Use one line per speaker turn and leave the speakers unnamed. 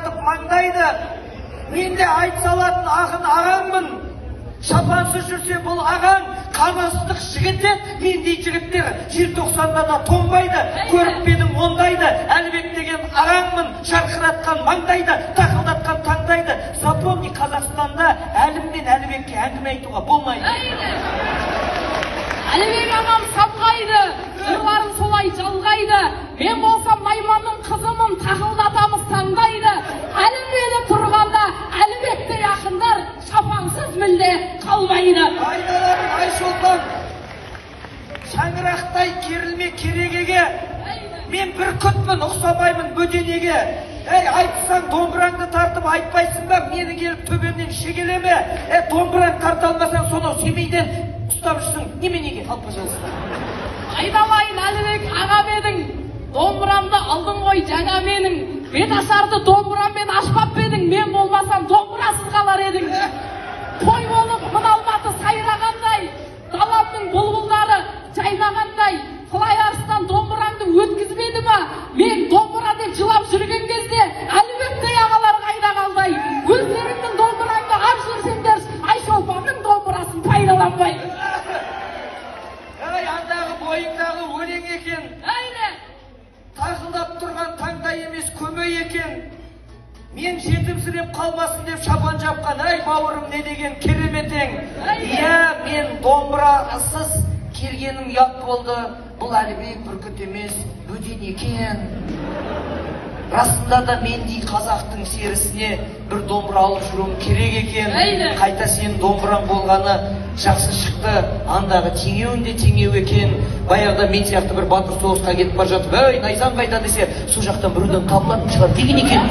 шарқыратып маңдайды. Мен де айтса алатын ақын ағаңмын. Шапансыз жүрсе бұл ағаң қамастық жігіт еді. Мендей жігіттер желтоқсанда да тоңбайды. Көріп пе едің ондайды. Әлібек деген ағаңмын. Шарқыратқан маңдайды, тақылдатқан таңдайды. Запомни, Қазақстанда Әлім мен Әлібекке әңгіме айтуға болмайды.
Әлібек ағам самғайды, жырларын солай жалғайды. Мен болсам Найманның қызымын, тақылдатамыз таңдайды. Әлімбегі тұрғанда Әлібектей ақындар шапансыз мүлде қалмайды.
Айналарым, Айшолпан, шаңырақтай керілме керегеге. Мен бір күтмін, ұқсамаймын бөденеге. Айтсаң домбыраңды тартып айтпайсың ба, мені келіп төбемнен шегелеме. Домбыраң тарта алмасаң, сонау Семейден ұстап жүрсің, неменеге? Ал, пожалуйста.
Айналайын Әлібек аға едің, домбырамды алдың ғой жаңа менің. Беташарды домбыраммен ашпап едің, мен болмасам домбырасыз қалар едің. Той болып мына Алматы сайрағандай, даламның бұлбұлдары жайнағандай, Флай арыстан домбыраңды өткізбеді ма? Мен домбыра деп жылап жүрген кезде Әлібектей ағалар қайда қалдай? Өздеріңнің домбыраңды ап жүрсеңдер, Айшолпанның домбырасын пайдаланбай.
Андағы бойыңдағы өлең екен. Тақылдап тұрған таңдай емес көмей екен. Мен жетімсіреп қалмасын деп шапан жапқан. Бауырым, не деген кереметең. Мен домбырасыз келгенім ұят болды. Бұл Әлібек бүркіт емес, бөден екен. Расында да мендей қазақтың серісіне бір домбыра алып жүруім керек екен. Қайта сен домбыраң болғаны жақсы шықты. Андағы теңеуін де теңеу екен. Баяғыда мен сияқты бір батыр соғысқа кетіп бара жатып, найзаң қайда десе, сол жақтан біреуден табылатын шығар деген екен.